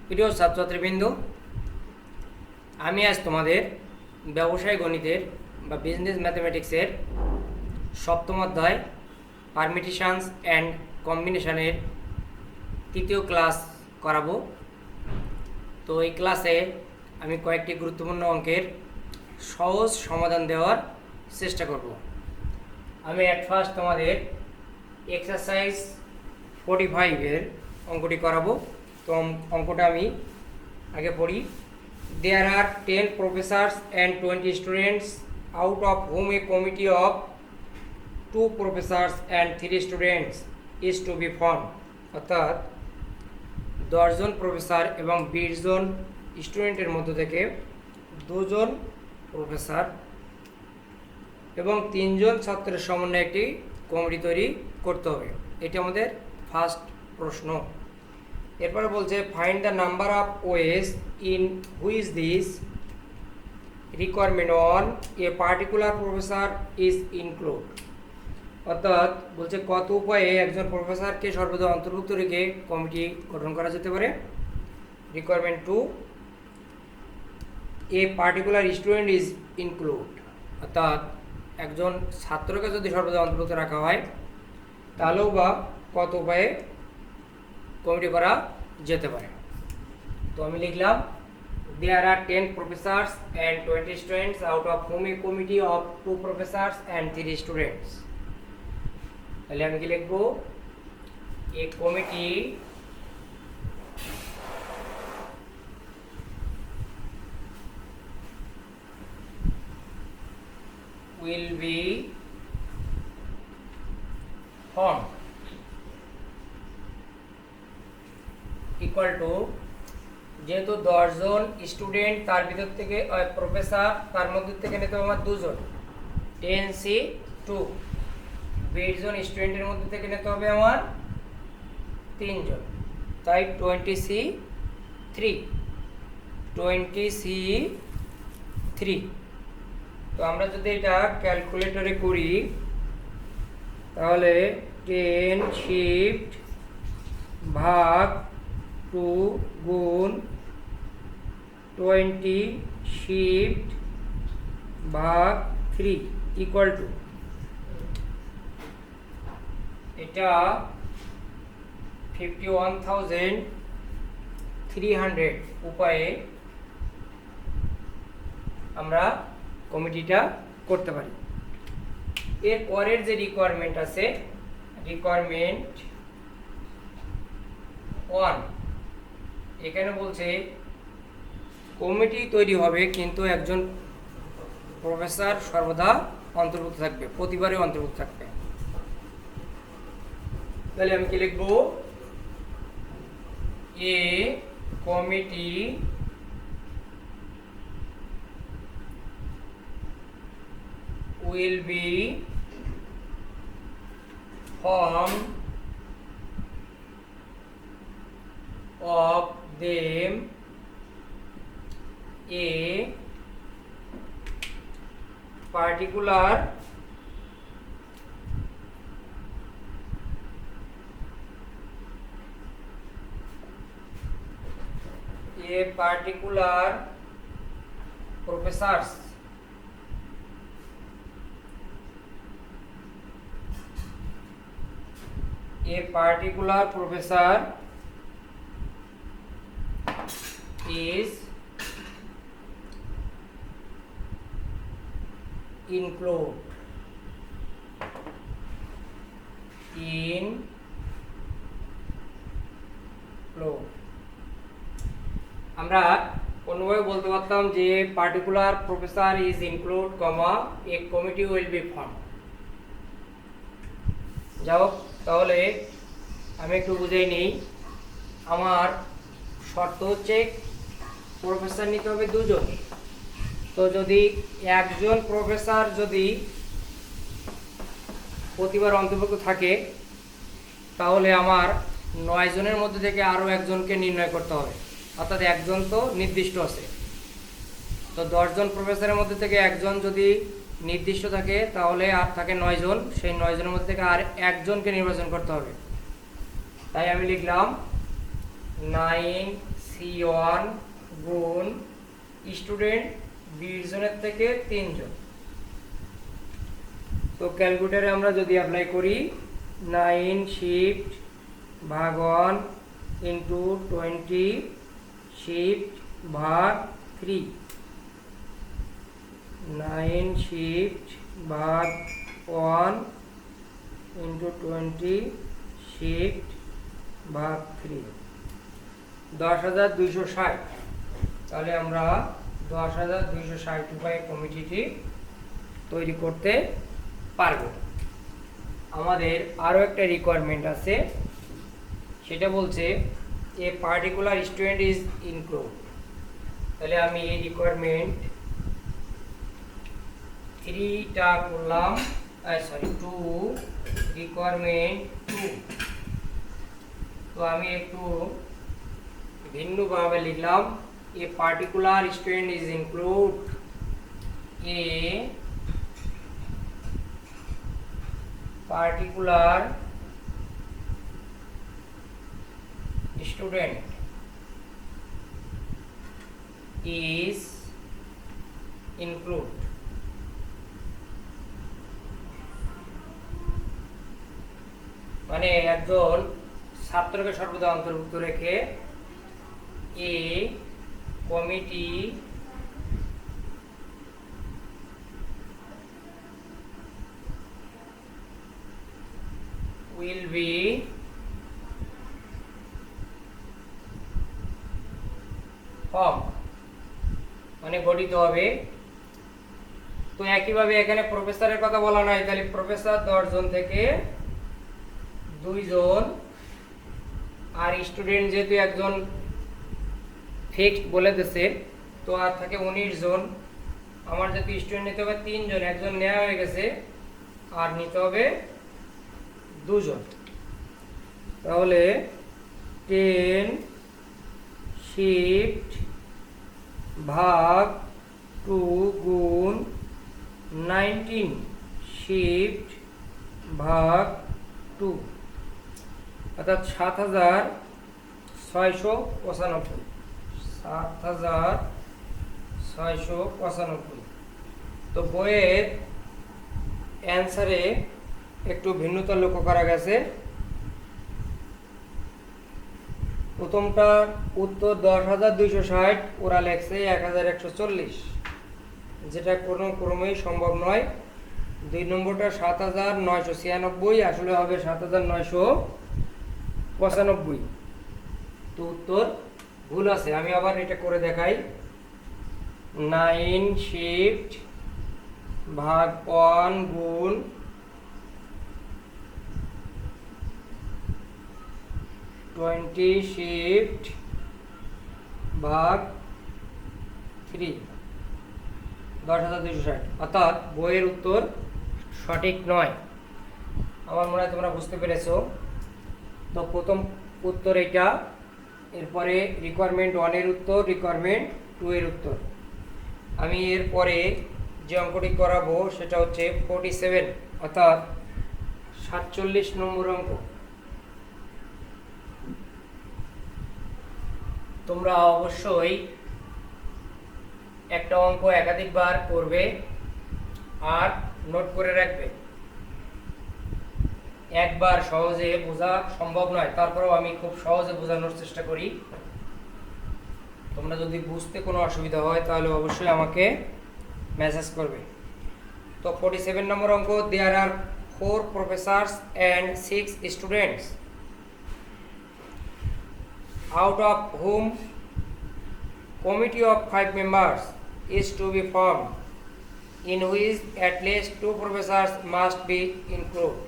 প্রিয় ছাত্রছাত্রীবৃন্দ, আমি আজ তোমাদের ব্যবসায় গণিতের বা বিজনেস ম্যাথমেটিক্সের সপ্তম অধ্যায় পারমিটেশনস অ্যান্ড কম্বিনেশনের তৃতীয় ক্লাস করাবো। তো এই ক্লাসে আমি কয়েকটি গুরুত্বপূর্ণ অঙ্কের সহজ সমাধান দেওয়ার চেষ্টা করব। আমি অ্যাট ফার্স্ট তোমাদের এক্সারসাইজ 45-এর অঙ্কটি করাবো। তো অঙ্কটা আমি আগে পড়ি। There are 10 professors and 20 students, out of whom a committee of 2 professors and 3 students is to be formed. অর্থাৎ 10 জন প্রফেসর এবং 20 জন স্টুডেন্টের মধ্য থেকে 2 জন প্রফেসর এবং 3 জন ছাত্রের সমন্বয়ে একটি কমিটি তৈরি করতে হবে। এটি আমাদের ফার্স্ট প্রশ্ন। এরপরে বলছে find the number of ways in which this requirement on a particular professor is include. অর্থাৎ বলছে কত উপায়ে একজন প্রফেসরকে সর্বদা অন্তর্ভুক্ত রেখে কমিটি গঠন করা যেতে পারে। Requirement to a particular student is include, অর্থাৎ একজন ছাত্রকে যদি সর্বদা অন্তর্ভুক্ত রাখা হয় তাহলেও বা কত উপায়ে কমিটি করা যেতে পারে। তো আমি লিখলাম there are 10 professors and 20 students, out of whom a committee of 2 professors and 3 students. তাহলে আমি কি লিখব, a committee will be formed equal to, যেহেতু 10 জন স্টুডেন্ট তার ভিতর থেকে প্রফেসর তার মধ্যে থেকে নিতে হবে আমার 2 জন, 10C2, 20 জন স্টুডেন্টের মধ্যে থেকে নিতে হবে আমার 3 জন, তাই 20C3। তো আমরা যদি এটা ক্যালকুলেটরে করি তাহলে 10 শিফট ভাগ 2 গুণ 20 শিফট ভাগ 3 ইকুয়াল টু, এটা 51,300 উপায়ে আমরা কমিটিটা করতে পারি। এর পরের যে রিকোয়ারমেন্ট আছে, রিকোয়ারমেন্ট 1, এখানে বলছে কমিটি তৈরি হবে কিন্তু একজন প্রফেসর সর্বদা অন্তর্ভুক্ত থাকবে, প্রতিবারে অন্তর্ভুক্ত থাকবে। তাহলে আমি কি লিখব, এ committee will be formed of them a particular professors a particular professor is include আমরা কোনোভাবে বলতে পারতাম যে particular professor is include comma A committee will be form. যাও তাহলে আমি একটু বুঝাই নিই। আমার শর্ত হচ্ছে প্রফেসর নিতে হবে 2 জন। তো যদি একজন প্রফেসর যদি প্রতিবার অন্তর্ভুক্ত থাকে তাহলে আমার 9 জনের মধ্যে থেকে আরও একজনকে নির্ণয় করতে হবে, অর্থাৎ একজন তো নির্দিষ্ট আছে। তো 10 জন প্রফেসরের মধ্যে থেকে একজন যদি নির্দিষ্ট থাকে তাহলে আর থাকে 9 জন, সেই 9 জনের মধ্যে থেকে আর একজনকে নির্বাচন করতে হবে। তাই আমি লিখলাম 9C1 গুণ স্টুডেন্ট 20 জনের থেকে 3 জন। তো ক্যালকুলেটরে আমরা যদি অ্যাপ্লাই করি 9 শিফট ভাগ 1 ইন্টু 20 শিফট ভাগ 3, 9 শিফট ভাগ 1 ইন্টু 20 শিফট ভাগ 3, 10,260। তাহলে আমরা 10,260 উপায়ে কমিটিটি তৈরি করতে পারবো। আমাদের আরও একটা রিকোয়ারমেন্ট আছে, সেটা বলছে এ পার্টিকুলার স্টুডেন্ট ইজ ইনক্লুড। তাহলে আমি এই রিকোয়ারমেন্ট 3টা করলাম, 2 রিকোয়ারমেন্ট 2। তো আমি একটু ভিন্নভাবে লিখলাম, এ particular student is include A particular student is include। মানে একজন ছাত্রকে সর্বদা অন্তর্ভুক্ত রেখে এ কমিটি will be formed, মানে গঠিত হবে। তো একইভাবে এখানে প্রফেসরের কথা বলা নাই, তাহলে প্রফেসর 10 জন থেকে 2 জন, আর স্টুডেন্ট যেহেতু একজন ফিক্সড বলে দিয়েছে, তো আর থাকে 19 জন। আমার যেহেতু স্টুডেন্ট নিতে হবে 3 জন, একজন নেওয়া হয়ে গেছে, আর নিতে হবে 2 জন। তাহলে 10 শিফট ভাগ 2 গুণ 19 শিফট ভাগ 2, অর্থাৎ 7,695। 7,695। তো বইয়ের অ্যান্সারে একটু ভিন্নতা লক্ষ্য করা গেছে। প্রথমটা উত্তর 10,260, ওরা লেখছে 1,140, যেটা কোনো ক্রমেই সম্ভব নয়। 2 নম্বরটা 7,996, আসলে হবে 7,995। তো উত্তর ভুল আছে। আমি আবার এটা করে দেখাই, 9 শিফট ভাগ 1 গুণ 20 শিফট ভাগ 3, 10,260। অর্থাৎ বইয়ের উত্তর সঠিক নয়। আমার মনে হয় তোমরা বুঝতে পেরেছো। তো প্রথম উত্তর এটা, এরপরে রিকোয়ারমেন্ট 1 এর উত্তর, রিকোয়ারমেন্ট 2 এর উত্তর। আমি এরপরে যে অঙ্কটি করাবো সেটা হচ্ছে 47, অর্থাৎ 47 নম্বর অঙ্ক। তোমরা অবশ্যই একটা অঙ্ক একাধিকবার করবে আর নোট করে রাখবে। একবার সহজে বোঝা সম্ভব নয়, তারপরেও আমি খুব সহজে বোঝানোর চেষ্টা করি। তোমরা যদি বুঝতে কোনো অসুবিধা হয় তাহলে অবশ্যই আমাকে মেসেজ করবে। তো 47 নম্বর অঙ্ক, দেয়ার আর 4 Professor's and 6 students, out of whom committee of 5 members is to be formed, in which at least 2 professors must be included।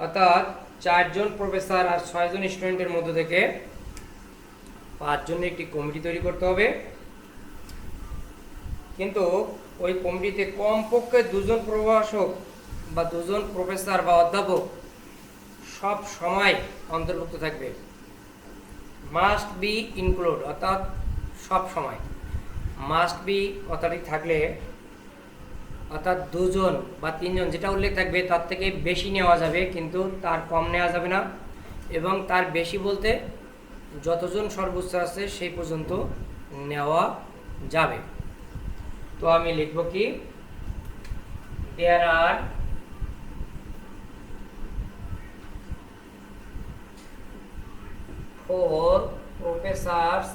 অর্থাৎ 4 জন প্রফেসর আর 6 জন স্টুডেন্টের মধ্য থেকে 5 জনের একটি কমিটি তৈরি করতে হবে, কিন্তু ওই কমিটিতে কমপক্ষে 2 জন প্রভাষক বা 2 জন প্রফেসর বা অধ্যাপক সব সময় অন্তর্ভুক্ত থাকবে। মাস্ট বি ইনক্লুড, অর্থাৎ সব সময়। মাস্ট বি কথাটি থাকলে অর্থাৎ 2 জন বা 3 জন যেটা উল্লেখ থাকবে তার থেকে বেশি নেওয়া যাবে, কিন্তু তার কম নেওয়া যাবে না। এবং তার বেশি বলতে যতজন সর্বোচ্চ আছে সেই পর্যন্ত নেওয়া যাবে। তো আমি লিখব কি, দেয়ার আর 4 professors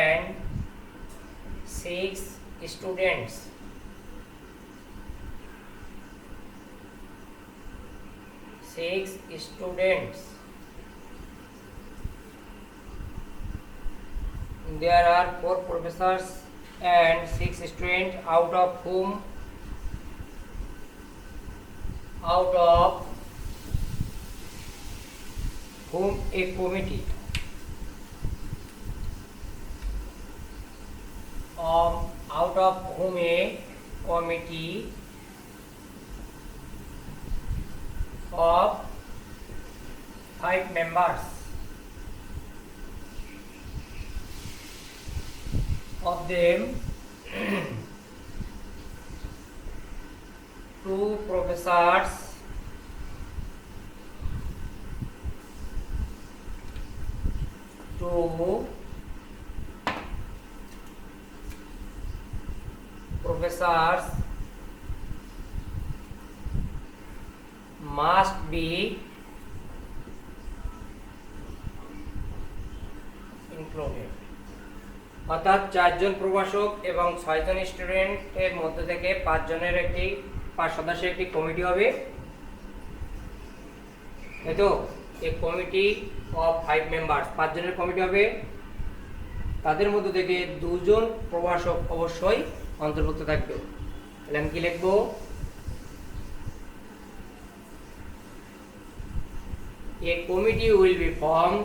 and 6 students. There are 4 professors and 6 students, out of whom a committee of 5 members, of them 2 professors must be included. অর্থাৎ 4 জন প্রভাষক এবং 6 জন স্টুডেন্টের মধ্যে থেকে 5 জনের একটি 5 সদস্যের একটি কমিটি হবে। এই তো এই কমিটি অফ 5 মেম্বার্স, 5 জনের কমিটি হবে। তাদের মধ্যে থেকে 2 জন প্রভাষক অবশ্যই অন্তর্ভুক্ত থাকবে। তাহলে আমি কি লিখব, a committee will be formed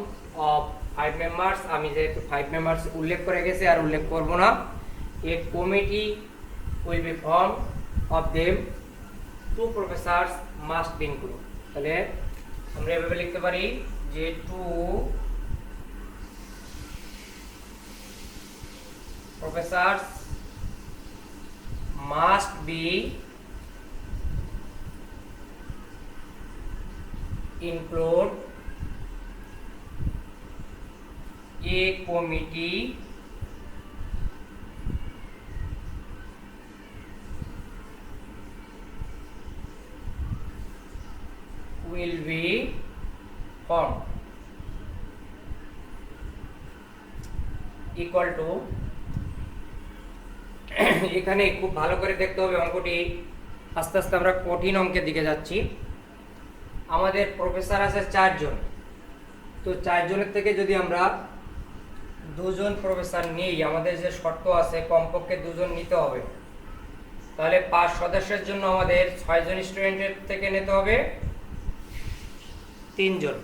of 5 members. আমি যেহেতু 5 members উল্লেখ করে গেছি আর উল্লেখ করব না। a committee will be formed, of them 2 professors must be included. তাহলে আমরা এভাবে লিখতে পারি যে 2 professors must be include a committee will be formed, equal to এখানে খুব ভালো করে দেখতে হবে অঙ্কটি। আস্তে আস্তে আমরা কঠিন অঙ্কের দিকে যাচ্ছি। আমাদের প্রফেসর আছে 4 জন, তো 4 জনের থেকে যদি আমরা 2 জন প্রফেসর নিই, আমাদের যে শর্ত আছে কমপক্ষে 2 জন নিতে হবে, তাহলে 5 সদস্যের জন্য আমাদের 6 জন স্টুডেন্টের থেকে নিতে হবে 3 জন।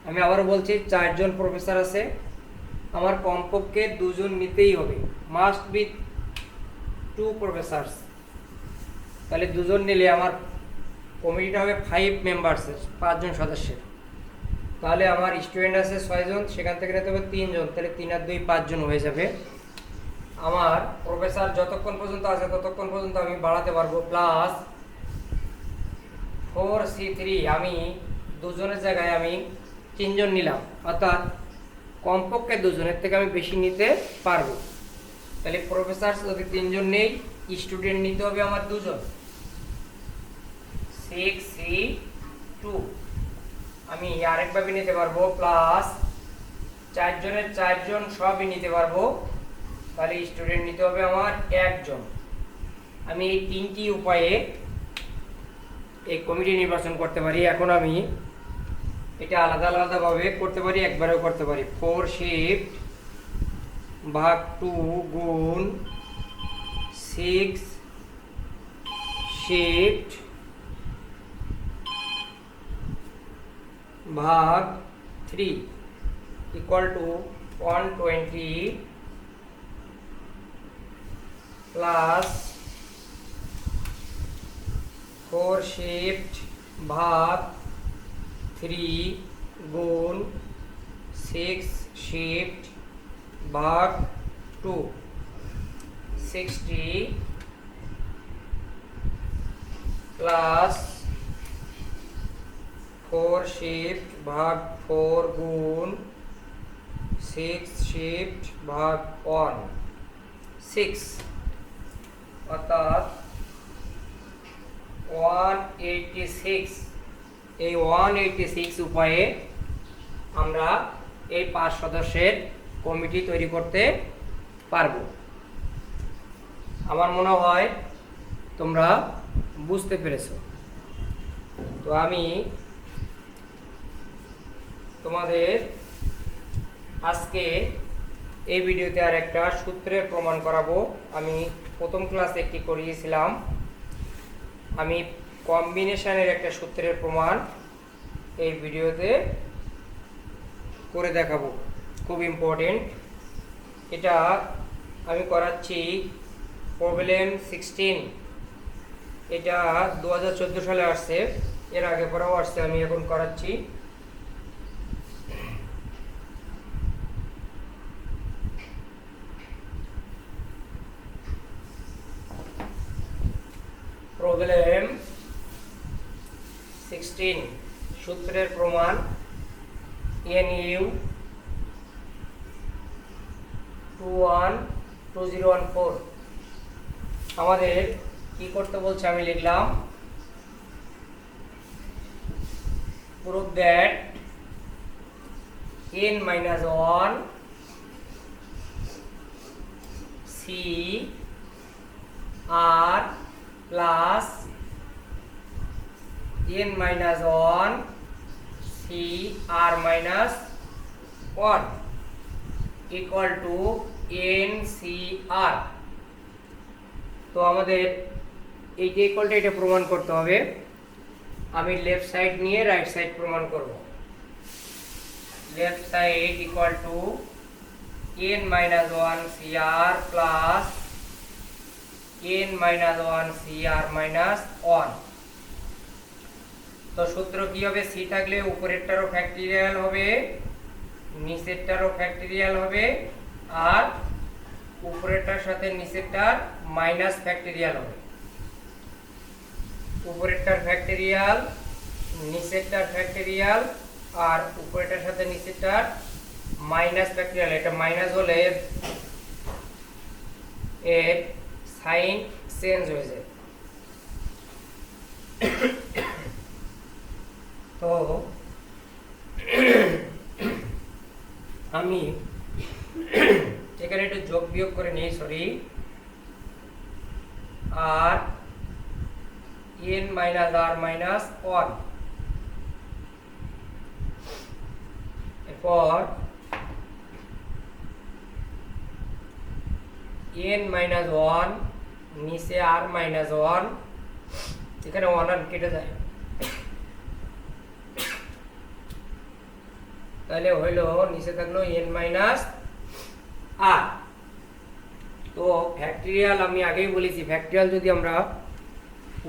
আমি আবারও বলছি, 4 জন প্রফেসর আছে, আমার কমপক্ষে 2 জন নিতেই হবে, মাস্ট বি 2 প্রফেসরস। তাহলে 2 জন নিলে আমার কমিটিটা হবে 5 মেম্বার্সের, 5 জন সদস্যের। তাহলে আমার স্টুডেন্ট আছে 6 জন, সেখান থেকে নিতে হবে 3 জন, তাহলে 3 আর 2 5 জন হয়ে যাবে। আমার প্রফেসর যতক্ষণ পর্যন্ত আছে ততক্ষণ পর্যন্ত আমি বাড়াতে পারবো, প্লাস 4C3, আমি 2 জনের জায়গায় আমি 3 জন নিলাম, অর্থাৎ কমপক্ষে 2 জনের থেকে আমি বেশি নিতে পারবো। তাহলে প্রফেসর যদি 3 জন নেই, স্টুডেন্ট নিতে হবে আমার 2 জন, 6C2 আমি আরেকভাবে নিতে পারবো, প্লাস 4 জনের 4 জন সবই নিতে পারবো, তাহলে স্টুডেন্ট নিতে হবে আমার 1 জন। আমি এই 3টি উপায়ে এই কমিটি নির্বাচন করতে পারি। এখন আমি এটা আলাদা আলাদাভাবে করতে পারি, একবারেও করতে পারি। 4 শিফট ভাগ 2 গুণ 6 শিফট भाग 3 इक्वल टू 120 प्लस 4 शिफ्ट भाग 3 गुण 6 शिफ्ट भाग 2 60 प्लस 4 শিফট ভাগ 4 গুণ 6 শিফট ভাগ 1 6 অর্থাৎ 186। এই 186 উপায়ে আমরা এই 5 সদস্যের কমিটি তৈরি করতে পারবো। আমার মনে হয় তোমরা বুঝতে পেরেছো। তো আমি তোমাদের আজকে এই ভিডিওতে আর একটা সূত্রের প্রমাণ করাবো। আমি প্রথম ক্লাসে একটি করিয়েছিলাম। আমি কম্বিনেশনের একটা সূত্রের প্রমাণ এই ভিডিওতে করে দেখাবো, খুব ইম্পর্টেন্ট। এটা আমি করাচ্ছি প্রবলেম 16। এটা 2014 সালে আসছে, এর আগে পরেও আসছে, আমি এখন করাচ্ছি। প্রবলেম 16 সূত্রের প্রমাণ NU 212014। আমাদের কি করতে বলছে আমি লিখলাম, prove that n-1 C R plus n-1 C R minus 1 equal to NCR। তো আমাদের এইটা ইকুয়ালটা এটা প্রমাণ করতে হবে। আমি লেফট সাইড নিয়ে রাইট সাইড প্রমাণ করব। Left side equal to n-1 CR plus n-1 CR minus 1। তো সূত্র কি হবে, সি থাকলে উপরেরটারও ফ্যাক্টরিয়াল হবে, নিচেরটারও ফ্যাক্টরিয়াল হবে, আর উপরেরটার সাথে নিচেরটার মাইনাস ফ্যাক্টরিয়াল হবে। উপরেরটার ফ্যাক্টরিয়াল, নিচেরটার ফ্যাক্টরিয়াল, আর উপরেরটার সাথে নিচেরটার মাইনাস ফ্যাক্টরিয়াল। এটা মাইনাস হলে এর সাইন চেঞ্জ হয়ে যায়। তো আমি এখানে একটু যোগ বিয়োগ করে নিই, সরি। আর n-r-1 এরপর n-1 নিচে r-1, এখানে 1 আর কেটে যায়, তাহলে হইল নিচে থাকলো n-r। তো ফ্যাক্টরিয়াল আমি আগেই বলেছি, ফ্যাক্টরিয়াল যদি আমরা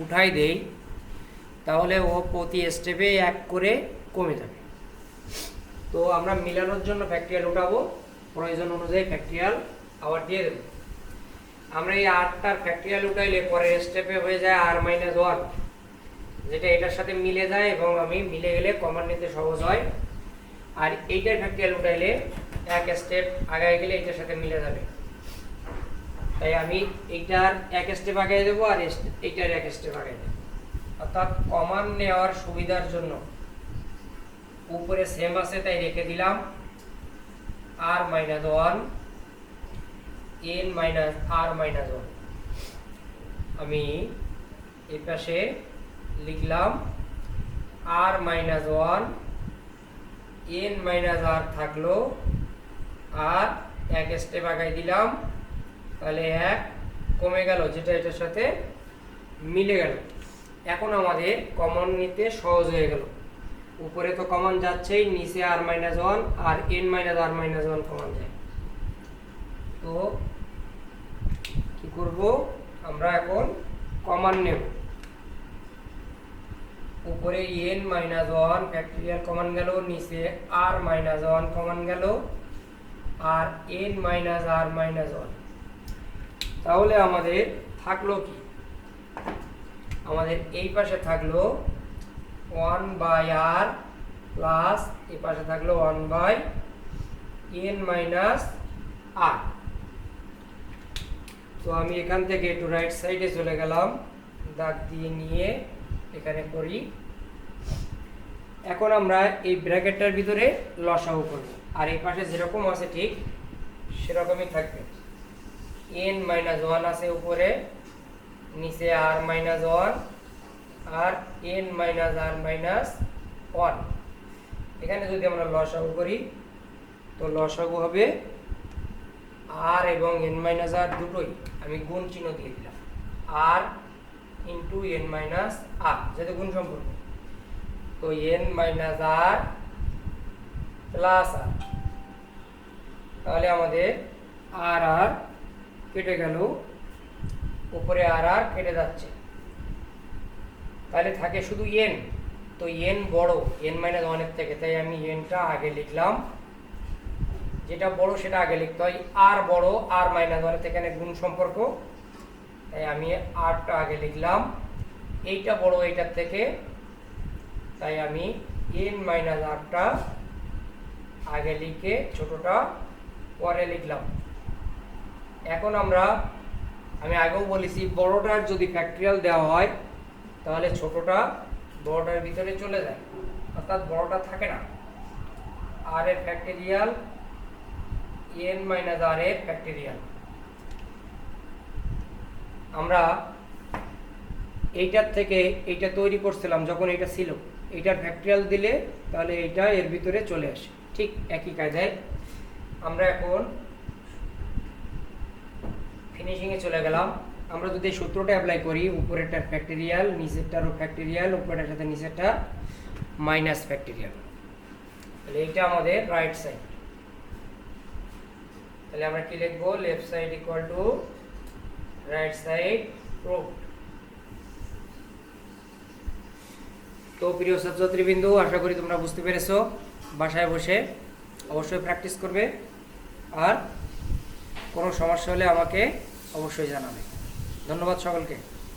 উঠাই দেই তাহলে ও প্রতি স্টেপে 1 করে কমে যাবে। তো আমরা মিলানোর জন্য ফ্যাক্টরিয়াল উঠাবো, প্রয়োজন অনুযায়ী ফ্যাক্টরিয়াল আবার দিয়ে দেব। আমরা এই 8টার ফ্যাক্টরিয়াল উঠাইলে পরের স্টেপে হয়ে যায় r-1, যেটা এটার সাথে মিলে যায় এবং আমি মিলে গেলে কমন নিতে সহজ হয়। আর এইটার ফ্যাক্টরিয়াল উঠাইলে এক স্টেপ আগায় গেলে এটার সাথে মিলে যাবে, তাই আমি এইটার এক স্টেপ আগায় দেবো আর এইটার এক স্টেপ আগায় দেবো। অর্থাৎ কমন নেওয়ার সুবিধার জন্য উপরে সেম আছে তাই রেখে দিলাম r-1 n-r-1। আমি এই পাশে লিখলাম r-1 n-r থাকলো, আর এক স্টেপ আগায় দিলাম, তাহলে 1 কমে গেল, যেটা এটার সাথে মিলে গেল। এখন আমাদের কমন নিতে সহজ হয়ে গেল। উপরে তো কমন যাচ্ছেই, নিচে r-1 আর n-r-1 কমন যায়। তো কি করব, আমরা এখন কমন নেব। উপরে n-1 ফ্যাক্টরিয়াল কমন গেল, নিচে r-1 কমন গেল, আর n-r-1। তাহলে আমাদের থাকলো কি, আমাদের এই পাশে থাকলো ওয়ান বাই আর প্লাস এই পাশে থাকলো ওয়ান বাই এন মাইনাস আর। তো আমি এখান থেকে একটু রাইট সাইডে চলে গেলাম, দাগ দিয়ে নিয়ে এখানে করি। এখন আমরা এই ব্র্যাকেটটার ভিতরে লসাগু করব, আর এই পাশে যেরকম আছে ঠিক সেরকমই থাকবে। এন মাইনাস ওয়ান আছে উপরে, নিচে আর মাইনাস ওয়ান, আর এন মাইনাস আর মাইনাস ওয়ান। এখানে যদি আমরা লসাগু করি তো লসাগু হবে আর এবং এন মাইনাস আর দুটোই আমি গুণ চিহ্ন দিয়ে দিলাম, আর ইন্টু এন মাইনাস আর, যেহেতু গুণ সম্পর্ক। তো এন মাইনাস আর প্লাস আর, তাহলে আমাদের আর আর কেটে গেল, উপরে আর আর কেটে যাচ্ছে, তাহলে থাকে শুধু এন। তো এন বড় এন মাইনাস ওয়ানের থেকে, তাই আমি এনটা আগে লিখলাম। যেটা বড় সেটা আগে লিখতে হয়। আর বড় আর মাইনাস ওয়ানের থেকে গুণ সম্পর্ক, তাই আমি আরটা আগে লিখলাম। এইটা বড় এইটার থেকে, তাই আমি এন মাইনাস আরটা আগে লিখে ছোটটা পরে লিখলাম। এখন আমি আগেও বলেছি, বড়টার যদি ফ্যাক্টরিয়াল দেওয়া হয় তাহলে ছোটটা বড়টার ভিতরে চলে যায়, অর্থাৎ বড়টা থাকে না। আর এর ফ্যাক্টরিয়াল এন মাইনাস আর এর ফ্যাক্টরিয়াল। আমরা এইটার থেকে এইটা তৈরি করছিলাম যখন এটা ছিল, এইটার ফ্যাক্টরিয়াল দিলে তাহলে এইটা এর ভিতরে চলে আসে, ঠিক একই কায়দায়। আমরা এখন ফিনিশিংয়ে চলে গেলাম। আমরা যদি সূত্রটা অ্যাপ্লাই করি, উপরেরটার ফ্যাক্টরিয়াল, নিচেরটারও ফ্যাক্টরিয়াল, উপরেরটার সাথে নিচেরটা মাইনাস ফ্যাক্টরিয়াল, তাহলে এইটা আমাদের রাইট সাইড। তাহলে আমরা কি লিখবো? Left side equal to right side proved. তো প্রিয় ছাত্রছাত্রীবৃন্দ, আশা করি তোমরা বুঝতে পেরেছো। বাসায় বসে অবশ্যই প্র্যাকটিস করবে, আর কোনো সমস্যা হলে আমাকে অবশ্যই জানাবে। ধন্যবাদ সকলকে।